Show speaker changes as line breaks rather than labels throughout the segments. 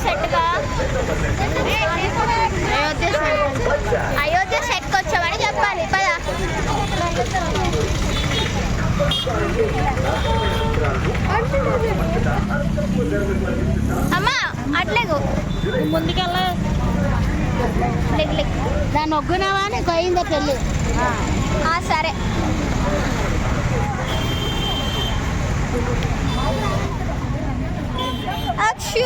సెట్గా అయోధ్య సెట్కి వచ్చామని చెప్పాలి పదా. అమ్మా అట్లేగు ముందుకెళ్ళ దాన్ని ఒగ్గునావా నీకు అయిందా పెళ్ళి? సరే. అక్షు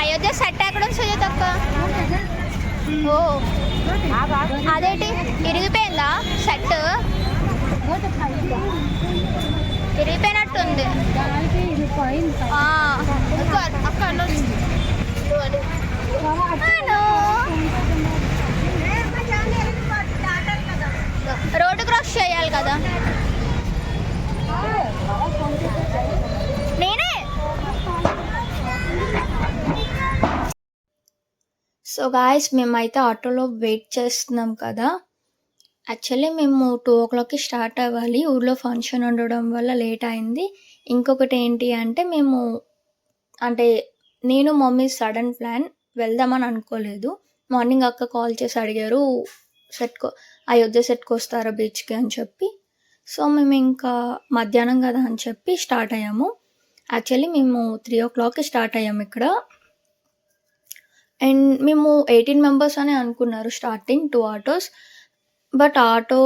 అయోధ్య సెట్ ఎక్కడ సుజాత అక్క? ఓ అదేంటి ఇరిగిపోయిందా సెట్? ఇరిగిపోయినట్టుంది. రోడ్డు క్రాస్ చేయాలి కదా. నేనే. సో గాయస్ మేమైతే ఆటోలో వెయిట్ చేస్తున్నాం కదా. యాక్చువల్లీ మేము 2 o'clockకి స్టార్ట్ అవ్వాలి. ఊర్లో ఫంక్షన్ ఉండడం వల్ల లేట్ అయింది. ఇంకొకటి ఏంటి అంటే నేను మమ్మీ సడన్ ప్లాన్ వెళ్దామని అనుకోలేదు. మార్నింగ్ అక్క కాల్ చేసి అడిగారు అయోధ్య సెట్కి వస్తారా బీచ్కి అని చెప్పి. సో మేము ఇంకా మధ్యాహ్నం కదా అని చెప్పి స్టార్ట్ అయ్యాము. యాక్చువల్లీ మేము 3 o'clockకి స్టార్ట్ అయ్యాము ఇక్కడ. అండ్ మేము 18 members అని అనుకున్నారు స్టార్టింగ్ 2 autos. బట్ ఆటో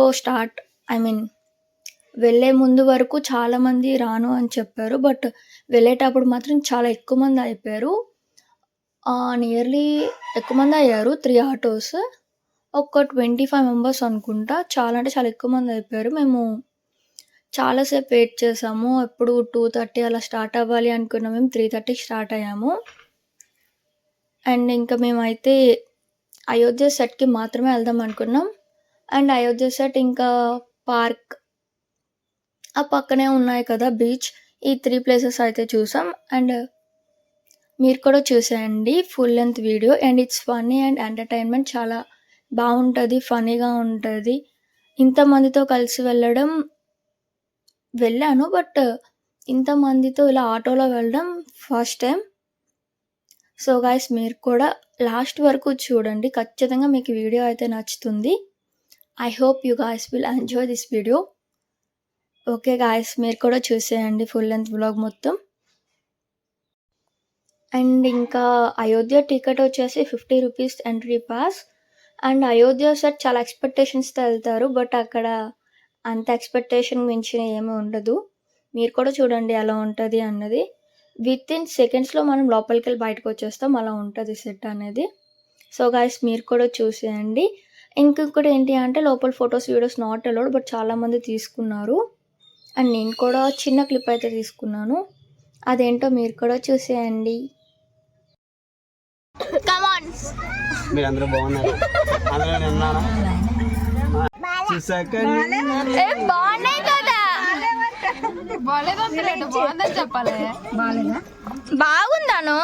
వెళ్ళే ముందు వరకు చాలామంది రాను అని చెప్పారు. బట్ వెళ్ళేటప్పుడు మాత్రం చాలా ఎక్కువ మంది అయిపోయారు. నియర్లీ ఎక్కువ మంది అయ్యారు. 3 autos ఒక 25 members అనుకుంటా. చాలా అంటే చాలా ఎక్కువ మంది అయిపోయారు. మేము చాలాసేపు వెయిట్ చేసాము. ఎప్పుడు 2:30 అలా స్టార్ట్ అవ్వాలి అనుకున్నాం. మేము 3:30కి స్టార్ట్ అయ్యాము. అండ్ ఇంకా మేమైతే అయోధ్య సెట్కి మాత్రమే వెళ్దాం అనుకున్నాం. అండ్ అయోధ్య సెట్ ఇంకా పార్క్ ఆ పక్కనే ఉన్నాయి కదా బీచ్, ఈ 3 places అయితే చూసాం. అండ్ మీరు కూడా చూసేయండి full length video. And it's funny and entertainment. చాలా బాగుంటుంది, ఫన్నీగా ఉంటుంది. ఇంతమందితో కలిసి వెళ్ళాను బట్ ఇంతమందితో ఇలా ఆటోలో వెళ్ళడం ఫస్ట్ టైం. సో గాయస్ మీరు కూడా లాస్ట్ వరకు చూడండి, ఖచ్చితంగా మీకు వీడియో అయితే నచ్చుతుంది. I hope you guys will enjoy this video. Okay guys మీరు కూడా చూసేయండి ఫుల్ లెంత్ వ్లాగ్ మొత్తం. అండ్ ఇంకా అయోధ్య టికెట్ వచ్చేసి 50 rupees entry pass. And Ayodhya set చాలా ఎక్స్పెక్టేషన్స్తో వెళ్తారు. బట్ అక్కడ అంత ఎక్స్పెక్టేషన్ మించిన ఏమీ ఉండదు. మీరు కూడా చూడండి ఎలా ఉంటుంది అన్నది. వితిన్ సెకండ్స్లో మనం లోపలికి వెళ్ళి బయటకు వచ్చేస్తాం, అలా ఉంటుంది సెట్ అనేది. సో గాయస్ మీరు కూడా చూసేయండి. ఇంకొకటి ఏంటి అంటే లోపల photos videos not allowed, but చాలామంది తీసుకున్నారు. అండ్ నేను కూడా చిన్న క్లిప్ అయితే తీసుకున్నాను. అదేంటో మీరు కూడా చూసేయండి.
మీరందరూ బాగున్నారు.
బాగున్నాయి కదా. బాగుందాను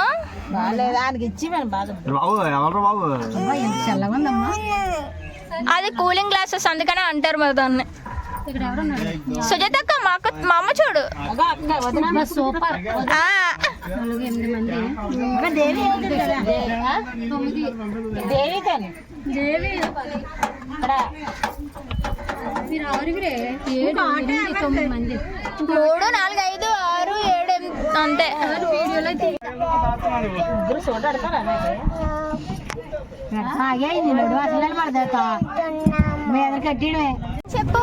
అది కూలింగ్ గ్లాసెస్ అందుకనే అంటారు మరి దాన్ని. సుజాత అక్క మా అమ్మ చూడు. మూడు 4 5 6 7 అంతే. చెప్పు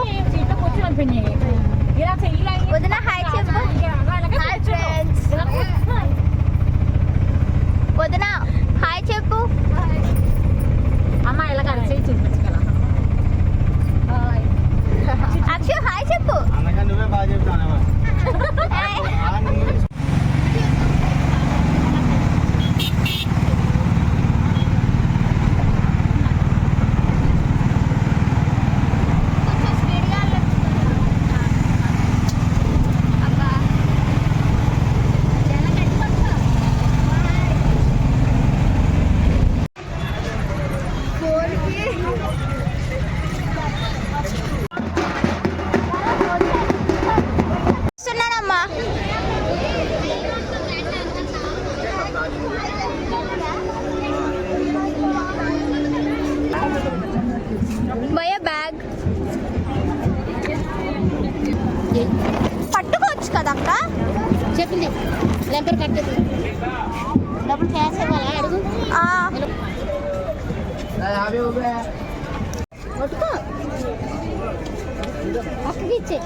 వదిన హాయ్ చెప్పు. వదిన హాయ్ చెప్పు. అమ్మ ఇలా కలిసి చూపించగల అక్షు హాయ్ చెప్పు.
నువ్వే బాగా చెప్తాను.
చెప్పింది నెంబర్ కట్టేది డబ్బులు క్యాష్ ఇవ్వాలా అడుగు పట్టుకో పక్కకి ఇచ్చే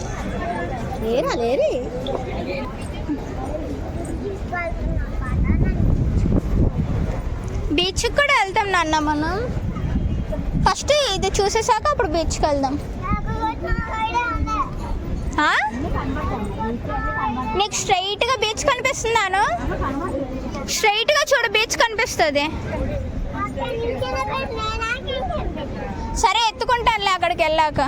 లేరా లేరి
బీచ్కి కూడా వెళ్తాం నాన్న మనం ఫస్ట్ ఇది చూసేసాక అప్పుడు బీచ్కి వెళ్దాం నీకు స్ట్రైట్గా బీచ్ కనిపిస్తున్నాను స్ట్రైట్గా చూడు బీచ్ కనిపిస్తుంది సరే ఎత్తుకుంటానులే అక్కడికి వెళ్ళాక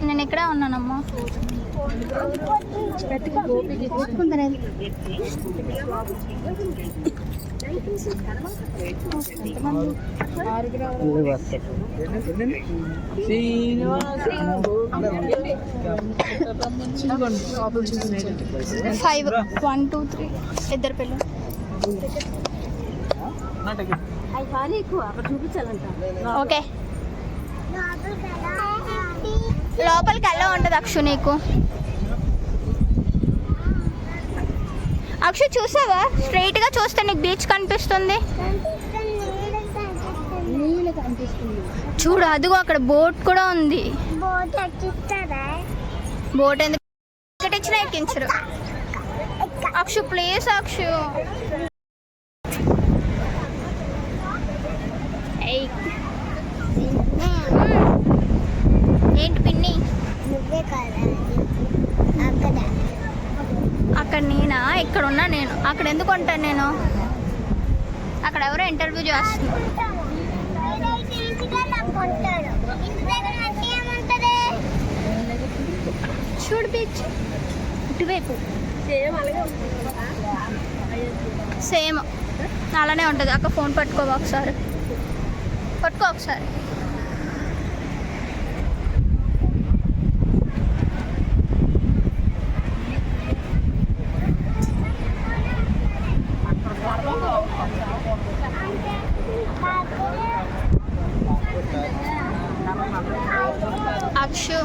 నేను ఇక్కడే ఉన్నానమ్మా ఫైవ్ 1 2 3 ఇద్దరు పిల్లలు ఓకే లోపలికి ఎలా ఉంటుంది అక్షు నీకు అక్షు చూసావా స్ట్రైట్గా చూస్తే నీకు బీచ్ కనిపిస్తుంది చూడు అదిగో అక్కడ బోట్ కూడా ఉంది బోట్ ఎందుకు టికెట్ ఇచ్చినా ఎక్కించరు అక్షు ప్లీజ్ అక్షు ఏంటి పిన్ని అక్కడ నేనా ఇక్కడ ఉన్నా నేను అక్కడ ఎందుకు ఉంటాను నేను అక్కడ ఎవరో ఇంటర్వ్యూ చేస్తున్నారు చూడు బీచ్ ఇటువైపు సేమ్ అలానే ఉంటుంది అక్క ఫోన్ పట్టుకో ఒకసారి అక్షు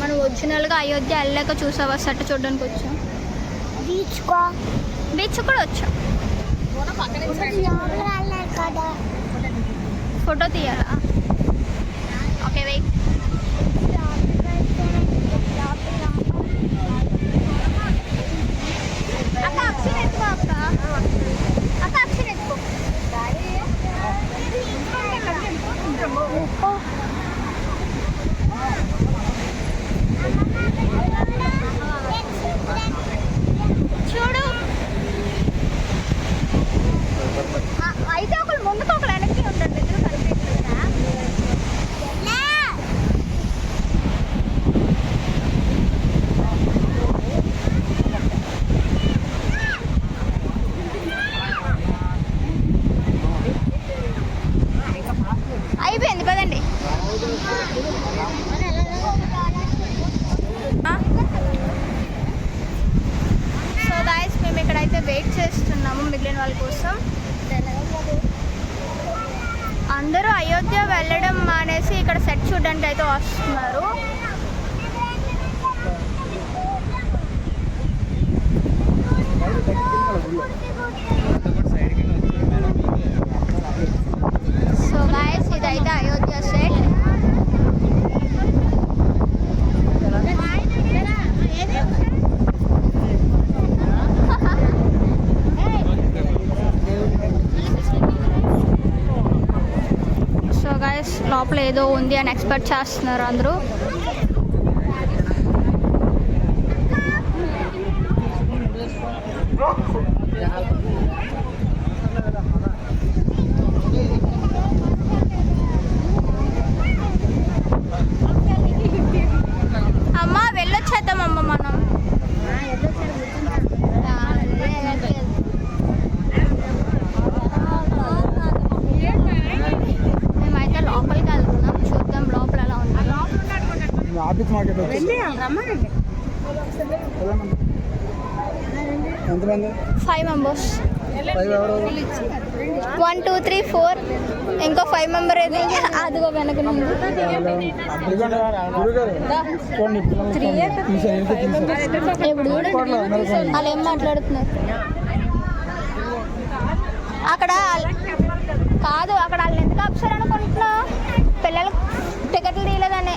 మనం ఒరిజినల్గా అయోధ్య వెళ్ళాక చూసావా సెట్ చూడడానికి వచ్చాం బీచ్ కూడా వచ్చాం ఫోటో తీయాలా ఓకే వెయిట్ అక్క అక్షర్ ఎత్తుకో అక్క అక్షర్ ఎత్తుకో చూడు అయితే ఒకళ్ళు ముందుకు ఒకళ్ళు వెనక్కి ఉంటుంది ఇద్దరు కనిపించలేదా అయిపోయింది కదండి సో గాయస్ మేము ఇక్కడైతే వెయిట్ చేస్తున్నాము మిగిలిన వాళ్ళ కోసం అందరూ అయోధ్య వెళ్ళడం మానేసి ఇక్కడ సెట్ చూడడానికి అయితే వస్తున్నారు సో గాయస్ ఇదైతే అయోధ్య సెట్ సో గాయస్ లోపల ఏదో ఉంది అని ఎక్స్పెక్ట్ చేస్తున్నారు అందరూ అమ్మ వెళ్ళొచ్చేద్దామమ్మ మనం మేమైతే లోపలికి వెళ్తున్నాం చూద్దాం లోపల ఎలా ఉంది
ఆఫీస్ మార్కెట్ ఎంతమంది
5 మెంబర్స్.
5 ఎవరు
1 2 3 4 ఇంకో 5 మెంబర్ ఏది అదిగో వెనక నుండి. ఇప్పుడు వాళ్ళు ఏం మాట్లాడుతున్నారు అక్కడ? కాదు, అక్కడ వాళ్ళు ఎందుకు ఆపుతారు అనుకుంటున్నావు? పిల్లలకు టికెట్లు తీయలేదని.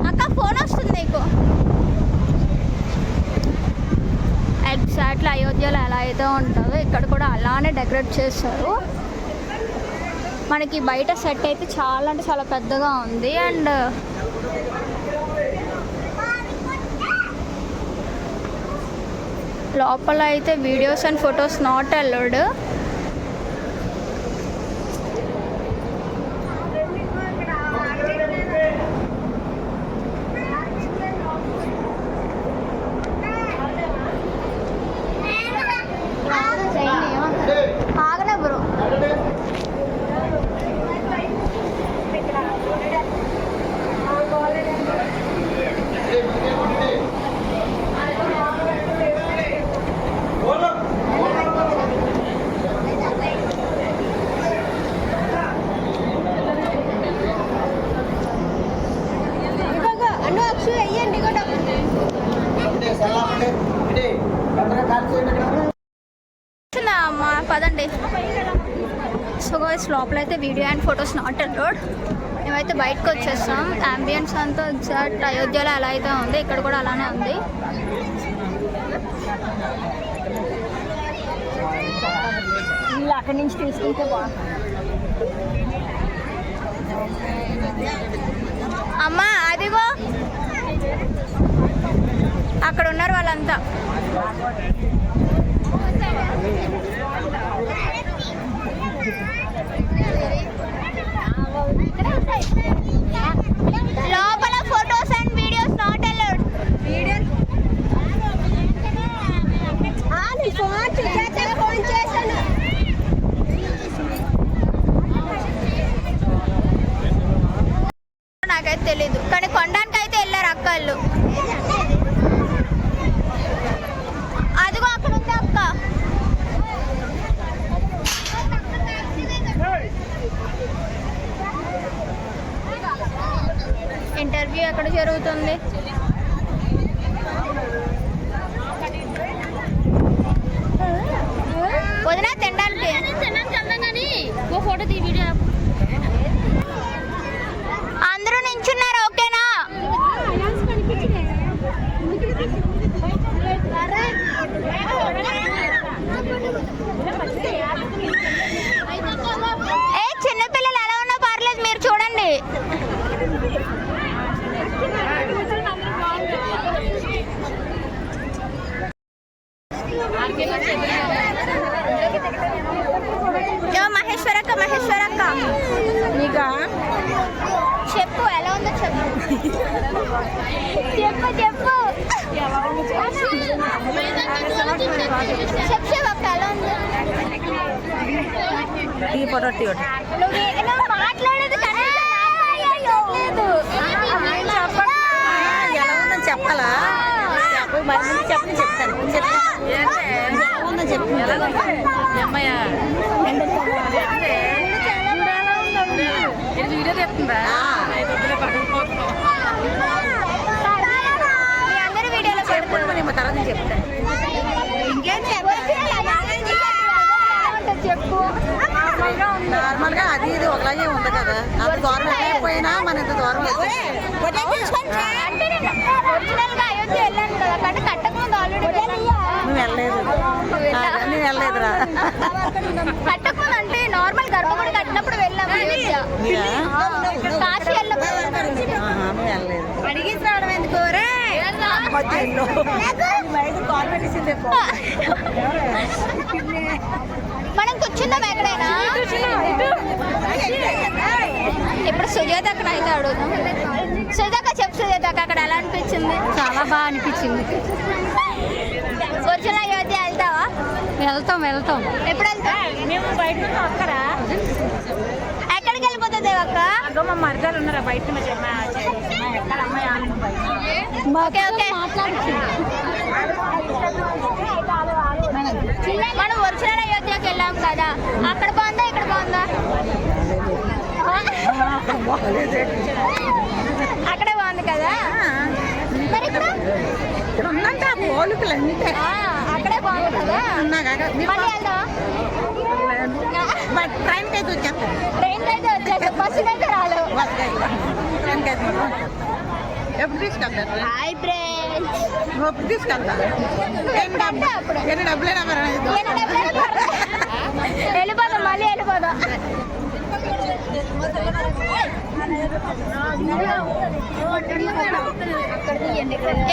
అక్క ఫోన్ వస్తుంది నీకు. ఎగ్జాక్ట్లీ అయోధ్యలో ఎలా అయితే ఉంటుందో ఇక్కడ కూడా అలానే డెకరేట్ చేస్తారు. మనకి బయట సెట్ అయితే చాలా అంటే చాలా పెద్దగా ఉంది. అండ్ లోపల అయితే videos and photos not allowed. ఆగనే బ్రో. అమ్మా పదండి. సో గైస్ లోపల అయితే video and photos not allowed. మేమైతే బయటకు వచ్చేస్తాం. అంబియన్స్ అంతా ఎగ్జాక్ట్ అయోధ్యలో ఎలా అయితే ఉంది ఇక్కడ కూడా అలానే ఉంది. వీళ్ళు అక్కడి నుంచి తీసుకుంటే బాగుంది. అమ్మా అదిగో అక్కడ ఉన్నారు వాళ్ళంతా. లోపల photos and videos not allowed. నాకైతే తెలీదు, కానీ కొనడానికి అయితే వెళ్ళారు అక్కళ్ళు. అదిగో అక్కడ ఉంది అక్క. ఇంటర్వ్యూ ఎక్కడ జరుగుతుంది? వదినా తినడానికి ఫోటో తీ వీడియో. అందరూ నించున్నారు ఓకేనా? ఏ చిన్నపిల్లలు ఎలా ఉన్నా పర్లేదు, మీరు చూడండి. మహేశ్వరక్క చెప్పు ఎలా ఉందో చెప్పు. చెప్పు చెప్పు అక్క ఎలా ఉందో. నువ్వు మాట్లాడేది
చెప్పాలా? చెప్తాను వీడియో చెప్తుందా?
మీ అందరి వీడియోలో
పెడుతున్నాను తర్వాత చెప్తాను.
చెప్పు.
నార్మల్ గా అది ఇది ఒకలాగే ఉంది కదా, అంత దూరం వెళ్ళకపోయినా మన ఇంత దూరం
ఒరిజినల్ గా అయోధ్య వెళ్ళాను కదా, కానీ కట్టకముందు ఆల్రెడీ
నువ్వు వెళ్ళలేదు. నేను వెళ్ళలేదురా.
కట్టకముందు అంటే నార్మల్ గర్భగుడి కట్టినప్పుడు వెళ్ళాము అయోధ్య. కాశీ
వెళ్ళలేదు.
అడిగి రావడం ఎందుకు? మనం కూర్చుందాం ఎక్కడైనా. ఇప్పుడు సుజాతకు అయితే అడుగుదాం. సుజాత చెప్పు, సుజాతకు అక్కడ ఎలా అనిపించింది?
చాలా బాగా అనిపించింది.
ఒరిజినల్ అయోధ్య వెళ్తావా?
వెళ్తాం.
ఎప్పుడు వెళ్తాం?
మేము బయట అక్కడ
ఎక్కడికి వెళ్ళిపోతుంది అవుతుంది అక్క.
మా మరదలు ఉన్నారా బయట ఎక్కడ అమ్మాయి
ఓకే ఓకే మనం ఒరిజినల్ అయోధ్యకి వెళ్ళాం కదా, అక్కడ బాగుందా ఇక్కడ బాగుందా? అక్కడే బాగుంది కదా. మరి ఇక్కడ
ఉందంటే ఆ పోలికలు అన్నీ
అక్కడే బాగుంది కదా. మళ్ళీ వెళ్దాం.
ట్రైన్కి అయితే వచ్చేస్తాం.
ట్రైన్ అయితే వచ్చేస్తాం, బస్సుకి అయితే రాలేవు.
ట్రైన్కి అయితే ఎప్పుడు తీసుకెళ్తారు?
Hi friends.
నువ్వు ఎప్పుడు తీసుకెళ్తారు? ఎన్ని డబ్బులైనా
వెళ్ళిపోదాం, మళ్ళీ వెళ్ళిపోదాం.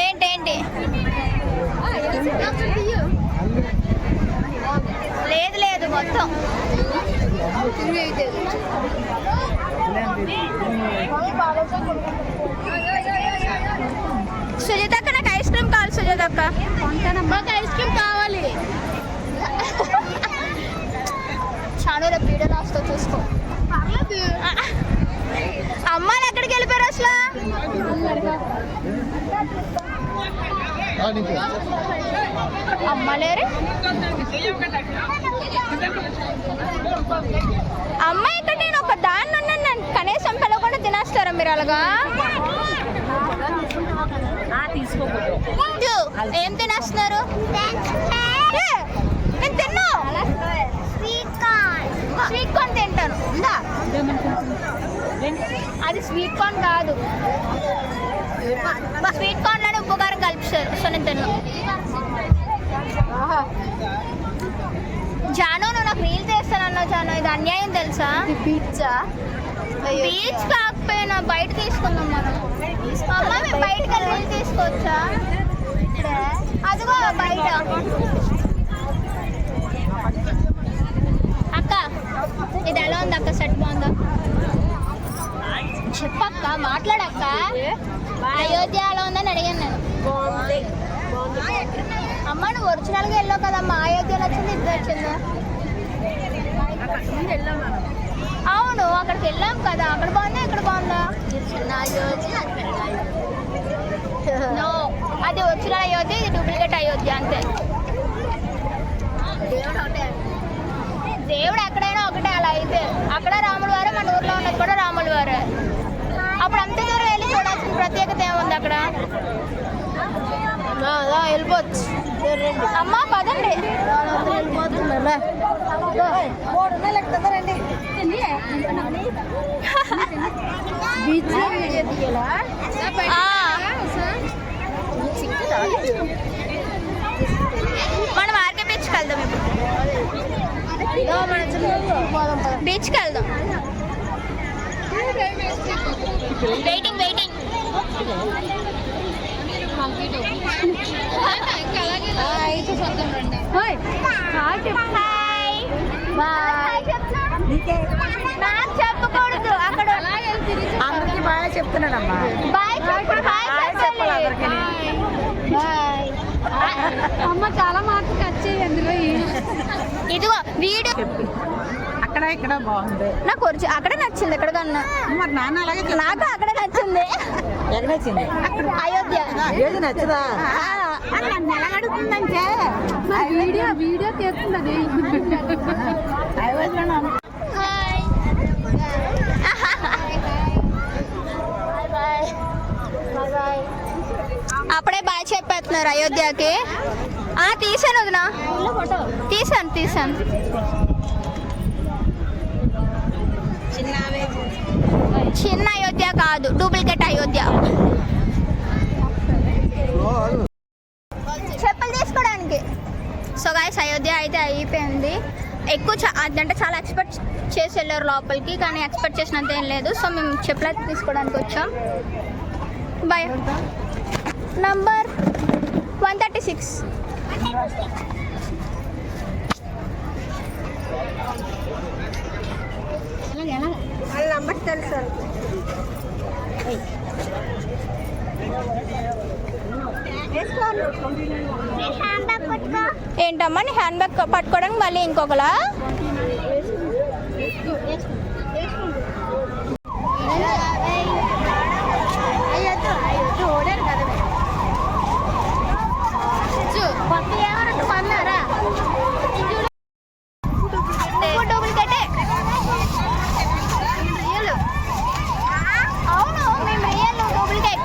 ఏంటేంటి లేదు లేదు మొత్తం సుజాత అక్క, నాకు ఐస్ క్రీమ్ కావాలి. సుజాత అక్క, మాకు ఐస్ క్రీమ్ కావాలి. చాలా రేపు వీడియో లాస్ట్తో చూసుకో. అమ్మాయిలు ఎక్కడికి వెళ్ళిపోయారు అసలు? అమ్మాలేరు. అమ్మాయి ఇక్కడ నేను ఒక దాన్ని ఉన్నాను, కనీసం పిలవకుండా తినేస్తారా మీరు అలాగా? ఏం తినేస్తున్నారు? నేను తిన్నా, స్వీట్ కార్న్ తింటాను. అది స్వీట్ కార్న్ కాదు, స్వీట్ కార్న్ లోనే ఉప్పు కారం కలిపిస్తారు. సో నేను తిన్నా. జాను, నువ్వు నాకు రీల్ చేస్తానన్నావు జాను, ఇది అన్యాయం తెలుసా? బీచ్ కాకపోయినా బయట తీసుకుందాం మనం. అమ్మ మేము బయటకి వెళ్ళి రీల్ తీసుకోవచ్చా? అదిగో బయట. అక్క ఇది ఎలా ఉంది అక్క? సెట్ బాగుందా? చెప్పక్క, మాట్లాడక్క. అయోధ్య ఎలా ఉందని అడిగాను నేను. అమ్మ నువ్వు ఒరిజినల్గా వెళ్ళావు కదమ్మా, అయోధ్యలో వచ్చింది ఇది వచ్చిందా? అవును అక్కడికి వెళ్ళాం కదా, అక్కడ బాగుందా ఇక్కడ బాగుందా? నో, అది ఒరిజినల్ అయోధ్య, ఇది డూప్లికేట్ అయోధ్య అంతే. దేవుడు ఎక్కడైనా ఒకటే. అలా అయితే అక్కడ రాముల వారే, మన ఊర్లో ఉన్నది కూడా రాముల వారే. అప్పుడు అంత దూరం వెళ్ళి చూడాల్సిన ప్రత్యేకత ఏముంది అక్కడ? వెళ్ళిపోవచ్చు. అమ్మ పదండి. మనం ఆర్కే బీచ్కి వెళ్దాం. ఇప్పుడు బీచ్కి వెళ్దాం. Waiting waiting. నాకు చెప్పకూడదు అక్కడ.
అందరికి బాగా చెప్తున్నానమ్మా.
బాయ్ చెప్పాలి అందరికి.
అమ్మ చాలా మార్పు వచ్చాయి అందులో.
ఇదిగో వీడియో
అక్కడ ఇక్కడ బాగుంది.
నాకు అక్కడే నచ్చింది. ఎక్కడ కన్నా
మరి నాన్న అలాగే
నాకు అక్కడే నచ్చింది.
ఎక్కడ నచ్చింది?
అయోధ్య.
ఏది నచ్చదా?
నిలగడుతుందంటే వీడియో తీస్తుంది.
అప్పుడే బాగా చెప్పేస్తున్నారు అయోధ్యకి. తీసాను వదినా, తీసాను. చిన్న అయోధ్య కాదు, డూప్లికేట్ అయోధ్య. చెప్పులు తీసుకోవడానికి. సో గైస్ అయోధ్య అయితే అయిపోయింది. ఎక్కువ అంటే చాలా ఎక్స్పెక్ట్ చేసి వెళ్ళారు లోపలికి, కానీ ఎక్స్పెక్ట్ చేసినంత ఏం లేదు. సో మేము చెప్పులు అయితే తీసుకోవడానికి వచ్చాం. బాయ్. నంబర్ 136.
నంబర్ తెలుసు.
ఏంటమ్మా నీ హ్యాండ్ బ్యాగ్ పట్టుకోవడానికి మళ్ళీ ఇంకొకలా? అవును మేము రియల్ డూప్లికేట్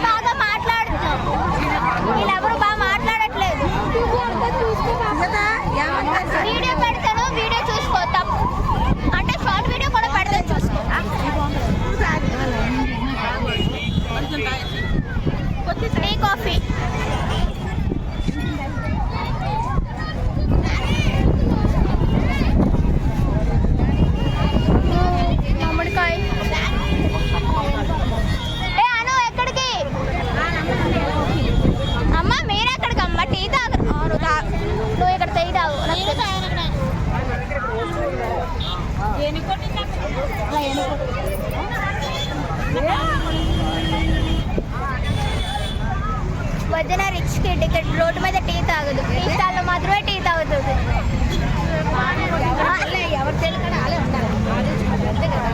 బాగా మాట్లాడుతున్నావు వీళ్ళెవరు బాగా మాట్లాడట్లేదు వీడియో పెడతాను వీడియో చూసుకో తప్పు అంటే షార్ట్ వీడియో కూడా పెడతాను చూసుకో టీ కాఫీ మామిడికాయ ఏ అను ఎక్కడికి అమ్మ మీరెక్కడికి అమ్మ టీ తాగరు నువ్వు ఇక్కడ టీ తాగు వదిన రిచ్ కి టికెట్ రోడ్డు మీద టీ తాగదు టీ స్టాల్లో మాత్రమే టీ తాగుతుంది ఎవరు తెలుగు అలా ఉండాలి అంతే కదా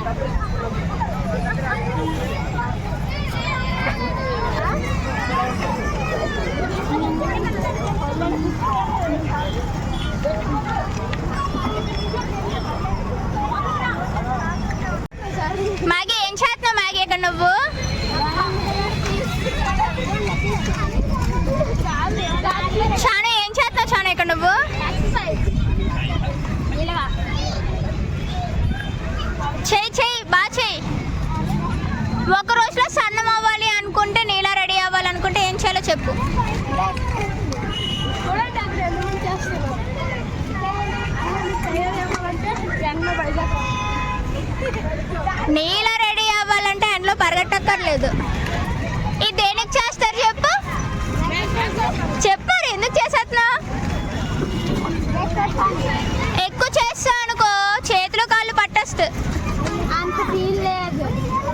మ్యాగీ ఏం చేస్తున్నావు మ్యాగీ ఇక్కడ నువ్వు చాను ఏం చేస్తున్నావు చాను ఇక్కడ నువ్వు చెయ్యి చెయ్యి బాగా చెయ్యి ఒక రోజులో సన్నం అవ్వాలి అనుకుంటే నీలా రెడీ అవ్వాలనుకుంటే ఏం చేయాలో చెప్పు నీలా రెడీ అవ్వాలంటే ఎండలో పరిగెట్టక్కర్లేదు ఇది దేనికి చేస్తారు చెప్పు చెప్పారు ఎందుకు చేసేస్తున్నావు ఎక్కువ చేస్తా అనుకో చేతులు కాళ్ళు పట్టేస్తా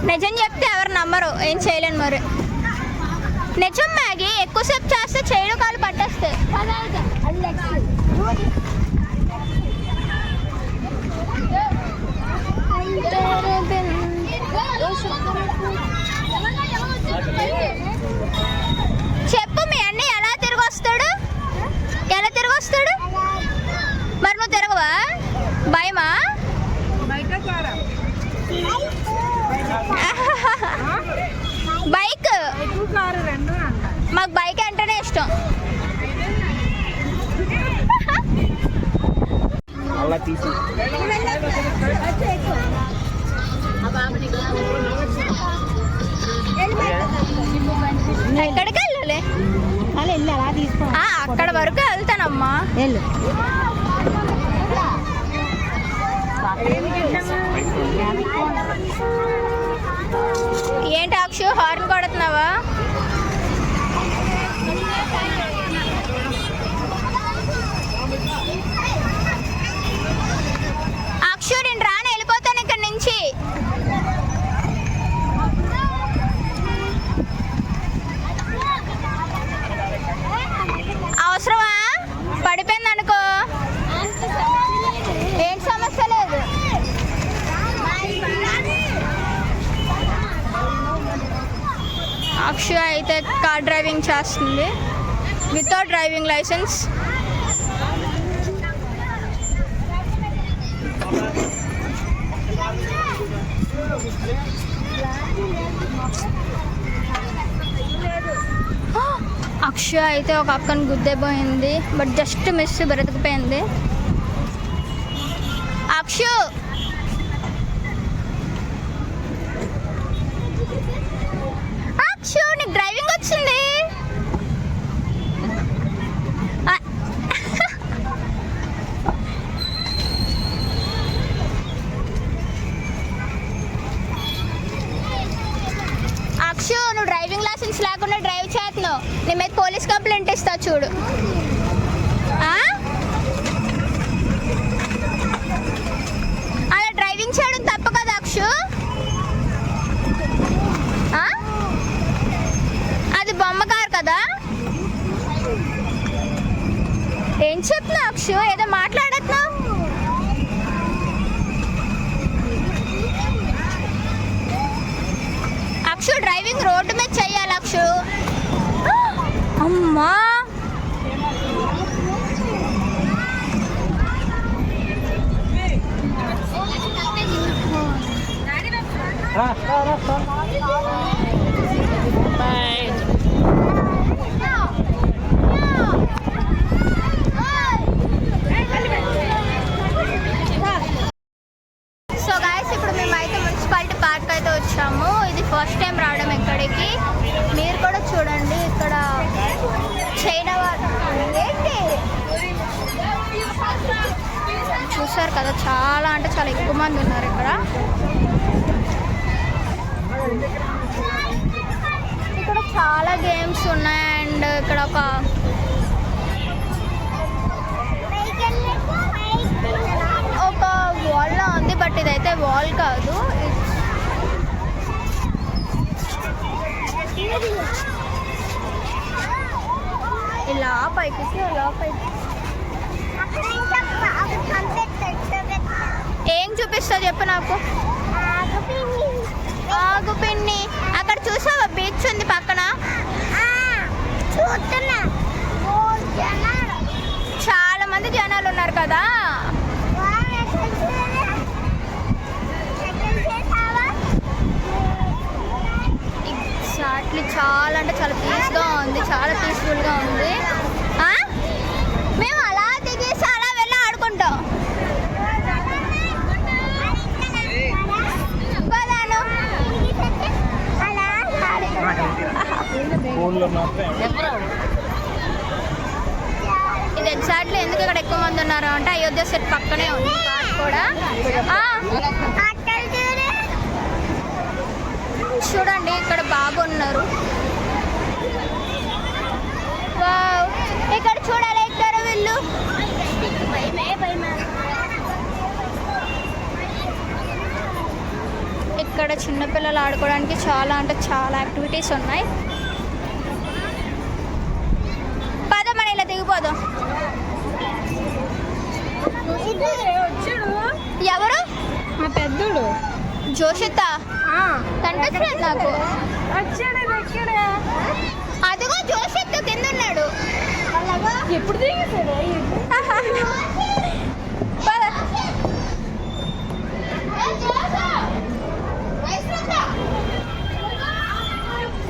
నిజం చెప్తే ఎవరు నమ్మరు ఏం చేయలేను మరి నిజం మ్యాగీ ఎక్కువసేపు చేస్తే చేతులు కాళ్ళు పట్టేస్తాయి చెప్పు మీ అన్న ఎలా తిరిగి వస్తాడు మరి నువ్వు తిరగవా భయమా బైక్ మాకు బైక్ అంటేనే ఇష్టం
అలా తీసి
ఎక్కడికి వెళ్ళాలి అక్కడ వరకు వెళ్తానమ్మా ఏంటి అక్షు హార్న్ కొడుతున్నావా అక్షు నేను రాను వెళ్ళిపోతాను ఇక్కడ నుంచి అవసరమా పడిపోయింది అనుకో ఏం సమస్య లేదు అక్షు అయితే కార్ డ్రైవింగ్ చేస్తుంది వితౌట్ డ్రైవింగ్ లైసెన్స్ అక్షు అయితే ఒక అక్కను గుద్దేపోయింది బట్ జస్ట్ మిస్ బ్రతికిపోయింది అక్షు అక్షు నీకు డ్రైవింగ్ వచ్చింది పోలీస్ కంప్లైంట్ ఇస్తా చూడు. అలా డ్రైవింగ్ చేయడం తప్పు కదా అక్షు. అది బొమ్మ కారు కదా. ఏం చెప్తున్నావు అక్షు, ఏదో మాట్లాడుతున్నావు. అక్షు డ్రైవింగ్ రోడ్డు మీద చెయ్యాలి అక్షు. అమ్మా సో గాయస్ ఇప్పుడు మేమైతే మున్సిపాలిటీ పార్క్ అయితే వచ్చాము. ఇది ఫస్ట్ టైం రావడం ఇక్కడికి. మీరు కూడా చూడండి ఇక్కడ చైనా ఏంటి చూసారు కదా, చాలా అంటే చాలా ఎక్కువ మంది ఉన్నారు ఇక్కడ. ఇక్కడ చాలా గేమ్స్ ఉన్నాయి. అండ్ ఇక్కడ ఒక వాల్ లా ఉంది, బట్ ఇదైతే వాల్ కాదు. ఇలా పైకి ఇలా పైకి ఏం చూపిస్తా చెప్పు నాకు. ఆగు పిన్ని, అక్కడ చూసావా బీచ్ ఉంది పక్కన. చాలా మంది జనాలు ఉన్నారు కదా. ఎగ్జాక్ట్లీ చాలా అంటే చాలా పీస్గా ఉంది, చాలా పీస్ఫుల్గా ఉంది. మేము అలా దిగేసి అలా వెళ్ళి ఆడుకుంటాం. ఇది ఎగ్జాక్ట్లీ ఎందుకు ఇక్కడ ఎక్కువ మంది ఉన్నారు అంటే అయోధ్య సెట్ పక్కనే ఉంది పార్క్ కూడా. చూడండి ఇక్కడ బాబు ఉన్నారు. ఇక్కడ చూడాలి ఎక్కారు వీళ్ళు. ఇక్కడ చిన్నపిల్లలు ఆడుకోవడానికి చాలా అంటే చాలా యాక్టివిటీస్ ఉన్నాయి. పద మన ఇలా దిగిపోదాం. ఎవరు?
మా పెద్దోడు
జోషిత కనిపించలేదు నాకు. అదిగో జోషిత కింద ఉన్నాడు.
ఎప్పుడు దిగేసాడు?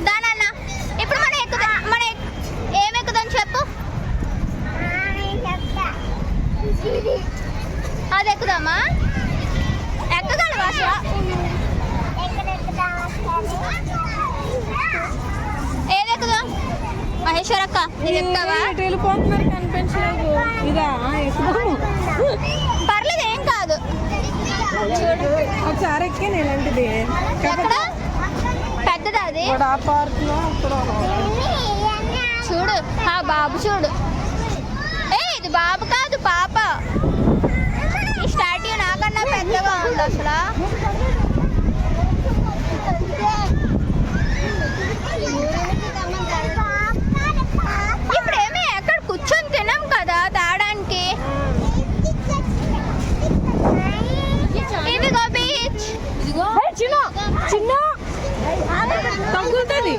దానన్న ఇప్పుడు మనం ఎక్కుదాం. మన ఏమెక్కుదాం చెప్పు. అది ఎక్కుదామా? ఎక్కగలవా? ఏది ఎక్కుదాం? మహేశ్వరక్క ఇది ఎక్కుతావా?
వెళ్ళిపోతున్నారు కనిపించలేదు. ఇదా
పర్లేదు ఏం కాదు.
ఒకసారి ఎక్కి నేనంటిది
ఎక్కడ పెద్దది అది
పార్క్ లో
చూడు. ఆ బాబు చూడు. ఇది బాబు కాదు పాప. ఈ స్టాట్యూ నాకన్నా పెద్దగా ఉంది అసలు. ఇప్పుడు ఏమి ఎక్కడ కూర్చొని తినాం కదా తాడానికి. ఇదిగో బీచ్.
చిన్న తగ్గుతుంది.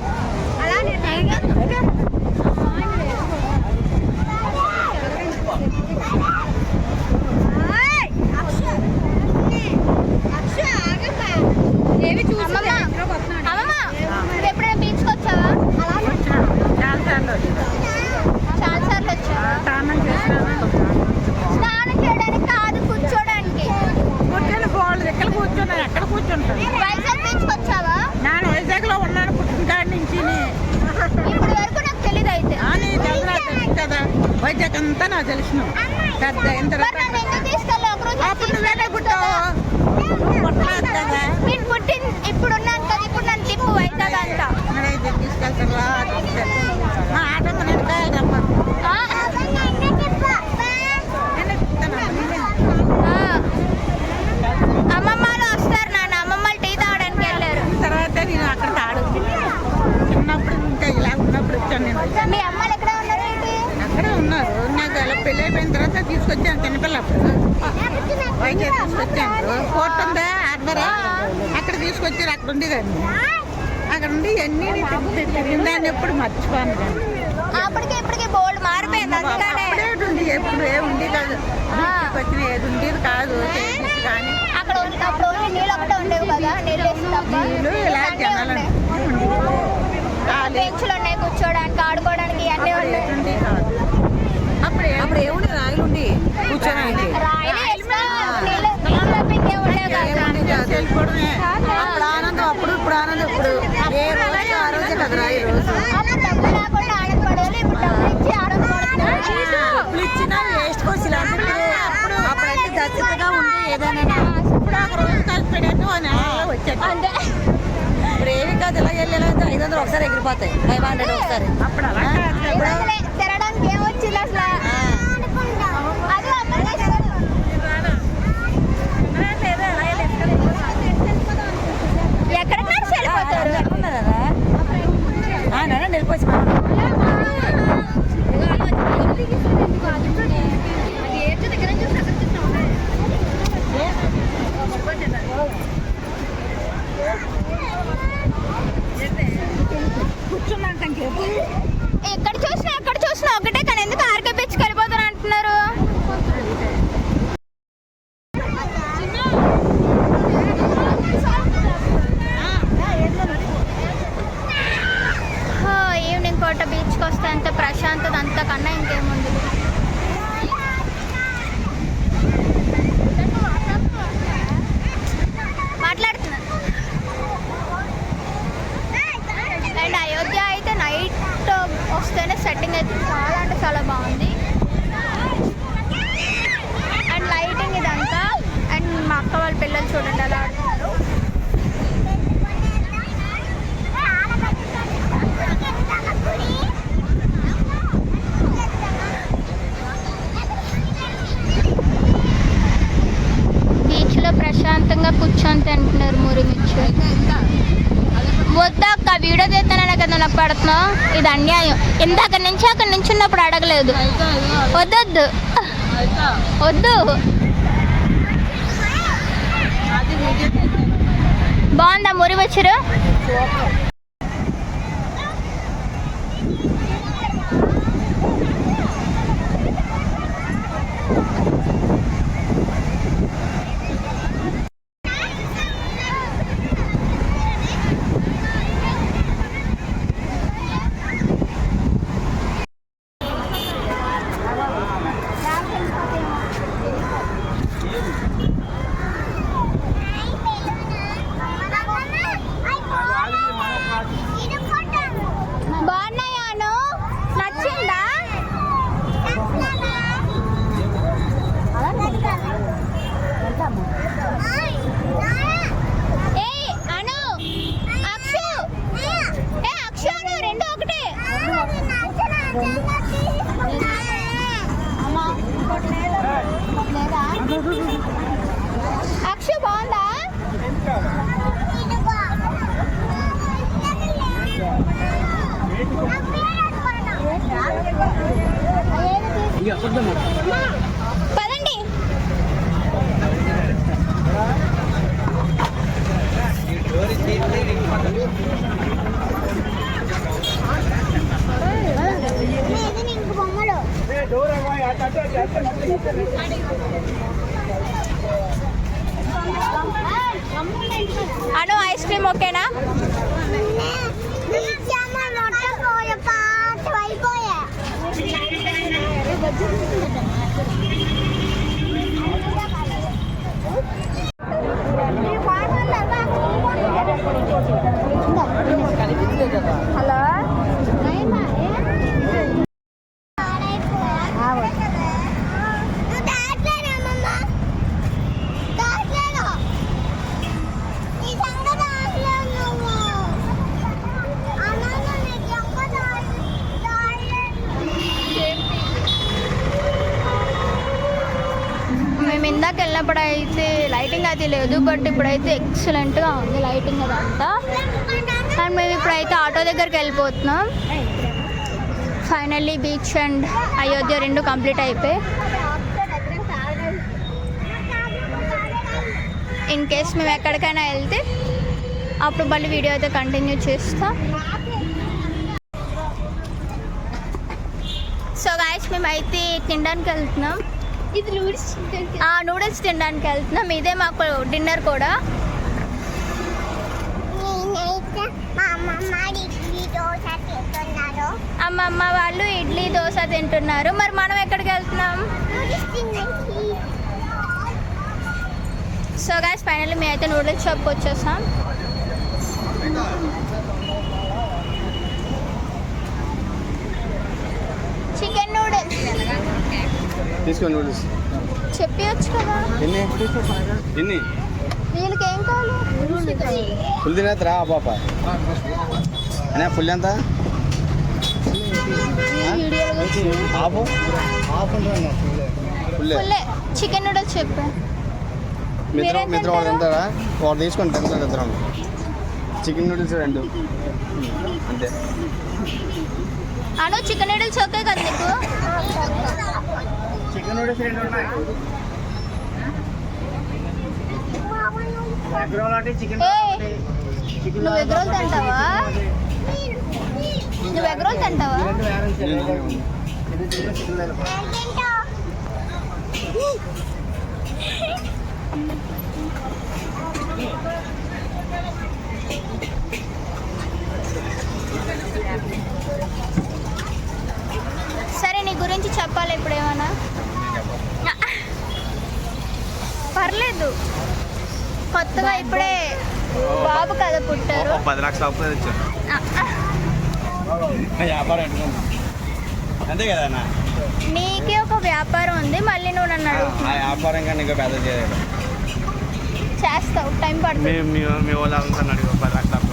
ఎప్పుడైనా బీచ్కి వచ్చావా? చాలా సార్లు వచ్చావా? స్నానం చేయడానికి కాదు, కూర్చోడానికి.
ఎక్కడ కూర్చున్నాను, ఎక్కడ కూర్చుంటాను.
వైజాగ్ బీచ్కి వచ్చావా?
నేను వైజాగ్ లో ఉన్నాను పుట్టినకాడి నుంచి.
ఇప్పుడు వరకు నాకు తెలియదు అయితే.
తెలుసు కదా, వైజాగ్ అంతా నాకు తెలిసిన పెద్ద అయిన తర్వాత. అప్పుడు నువ్వేనే పుట్టావు.
నేను పుట్టిన ఇప్పుడు ఉన్నాను కదా, ఇప్పుడు నన్ను తిప్పు వైజాగ్ అంతా.
తీసుకెళ్తారా? మా ఆటో వైజాగ్ తీసుకొచ్చాను చిన్నపిల్లప్పుడు. వైజాగ్ తీసుకొచ్చాను. కోర్టు ఉందా హార్బర్, అక్కడ తీసుకొచ్చారు. అక్కడ ఉండేదాన్ని. అక్కడ ఉండి అన్నీ తిరిగిన దాన్ని ఎప్పుడు మర్చిపోను కానీ.
అప్పటికి ఇప్పటికి బోల్డ్ మారిపోయింది అందుకనే.
అప్పుడేంటి ఎప్పుడు ఏముంది కాదు, వచ్చిన ఏది ఉండేది కాదు. కానీ
అక్కడ అప్పుడు ఓన్లీ నీళ్ళు ఒకటే ఉండేవి కదా, నీళ్ళు వేసి తప్ప
నీళ్ళు ఇలా జనాలు
బెంచ్లు ఉన్నాయి కూర్చోడానికి, ఆడుకోవడానికి అన్నీ ఉన్నాయి.
అప్పుడు ఏముంది రాయలు ఉండి కూర్చోడానికి.
రాయలు వేసుకో, నీళ్ళు తప్ప ఇంకేం ఉండేవి కాదు.
వెళ్ళిపోవడమే. అప్పుడు ఆనందం అప్పుడు, ఇప్పుడు ఆనందం ఇప్పుడు. ఏ రోజు ఆ రోజే కదా రాయి రోజు.
అప్పుడు డబ్బు లేకుండా ఆనందపడేది, ఇప్పుడు డబ్బులు ఇచ్చి ఆనందపడుతున్నారు.
ఇప్పుడు ఇచ్చిన వేస్ట్ కోసి అప్పుడైతే దత్తగా ఉండి ఏదైనా ఇప్పుడు ఒక రోజు కలిసి పెడేది వచ్చాను
అంతే.
ఇప్పుడు ఏమి కాదు. ఇలా వెళ్ళాలంటే 500 ఒకసారి ఎగిరిపోతాయి, 500 ఒకసారి. అప్పుడు అలా
తిరగడానికి ఏమొచ్చింది అసలు? అది అమ్మకి ఎక్కడికి నడిచి వెళ్ళిపోతారు.
వెళ్ళిపోయి
ఎక్కడ చూసినా ఒకటే, కానీ ఎందుకు ఆర్కే బీచ్కి వెళ్ళిపోతారు అంటున్నారు? ఈవినింగ్ పూట బీచ్కి వస్తే అంత ప్రశాంతత అంతకన్నా ఇంకేముంది. మాట్లాడుతున్నాను. అండ్ అయోధ్య అయితే నైట్ వస్తేనే సెట్టింగ్ అయితే చాలా అంటే చాలా బాగుంది. అండ్ లైటింగ్ ఇదంతా. అండ్ మా అక్క వాళ్ళ పిల్లలు చూడండి అలా ఆడుతున్నారు. బీచ్లో ప్రశాంతంగా కూర్చొని తింటున్నారు మురిమిచ్చు. వద్దక్క వీడియో తీస్తాననే కదా నాకు పడుతున్నావు, ఇది అన్యాయం. ఇందాక నుంచి అక్కడ నుంచి ఉన్నప్పుడు అడగలేదు. వద్దొద్దు వద్దు. బాగుందా మురిమిచ్చురు? బాగున్నాయాను? నచ్చిందా? ఏయ్ అను, అక్షు, అక్షు అను, రెండు ఒకటే. అక్షు బాగుందా? పదండి. అను ఐస్ క్రీమ్ ఓకేనా? హలో మేము ఇందాక వెళ్ళినప్పుడు అయితే లైటింగ్ అయితే లేదు, బట్ ఇప్పుడైతే ఎక్సలెంట్గా ఉంది లైటింగ్ అదంతా. అండ్ మేము ఇప్పుడైతే ఆటో దగ్గరికి వెళ్ళిపోతున్నాం. ఫైనల్లీ బీచ్ అండ్ అయోధ్య రెండు కంప్లీట్ అయిపోయి ఇన్ కేస్ మేము ఎక్కడికైనా వెళ్తే అప్పుడు మళ్ళీ వీడియో అయితే కంటిన్యూ చేస్తాం. సో గాయస్ మేమైతే తినడానికి వెళ్తున్నాం. ఇది నూడిల్స్ తినడానికి వెళ్తున్నాం. ఇదే మాకు డిన్నర్ కూడా. అమ్మమ్మ వాళ్ళు ఇడ్లీ దోశ తింటున్నారు. మరి మనం ఎక్కడికి వెళ్తున్నాం? సో గాయస్ ఫైనల్లీ మేము అయితే నూడిల్స్ షాప్కి వచ్చేసాం. చికెన్ నూడిల్స్
తీసుకోండి నూడిల్స్.
చెప్పవచ్చు కదా
ఎన్ని
వీళ్ళకి ఏం కావాలి?
ఫుల్ తినేత్తరా పాప అనే ఫుల్ ఎంత హాఫ్ ఫుల్
ఫుల్లే చికెన్ నూడిల్స్ చెప్పా.
మిత్రం వాడు తింటారా? వాడు తీసుకోండి తింటారు ఇద్దరం. చికెన్ నూడిల్స్ 2 అంతే.
అను చికెన్ నూడిల్స్ ఓకే కదా నీకు?
చికెన్ నూడిల్స్ 2 ఉన్నాయి. చికెన్
నువ్వు ఎగ్ రోల్ తింటావా? నువ్వు ఎగ్ రోల్ తింటావా? సరే నీ గురించి చెప్పాలి ఇప్పుడు ఏమన్నా? పర్లేదు, కొత్తగా ఇప్పుడే బాబు కదా పుట్టారు.
10 లక్షల అప్పు తెచ్చారు వ్యాపారం అంతే కదా అన్న.
నీకే ఒక వ్యాపారం ఉంది, మళ్ళీ నువ్వు నన్ను అడుగు.
ఆ వ్యాపారం కానీ ఇంకా పెద్ద చేయాలి.
చేస్తావు, టైం పడుతుంది.
మీ వాళ్ళ అడుగు 10 లక్షల అప్పు.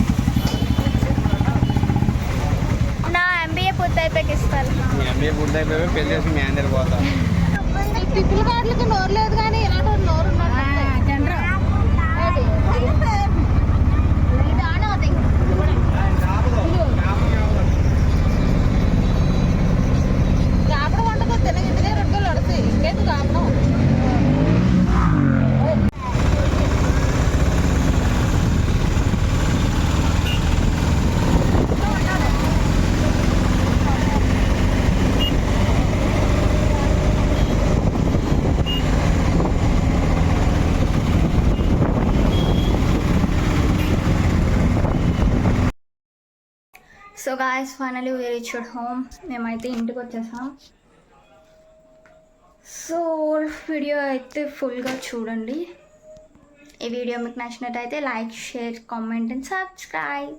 నా ఎంబీఏ పూర్తి అయిపోయాక ఇస్తాను.
మీ ఎంబీఏ పూర్తి అయిపోయి పెళ్లి చేసి మీ అందరికి పోతా.
టిప్పుల కార్డులకి నోరు లేదు కానీ ఇలాంటి నోరు కాపడం వంటతో తినగా ఇందులో 2 గంటలు పడుతుంది. ఇంకేది కాపడం.
So guys finally we reached home. మేమైతే ఇంటికి వచ్చేసాం. సో వీడియో అయితే ఫుల్గా చూడండి. ఈ వీడియో మీకు నచ్చినట్టయితే like, share, comment and subscribe.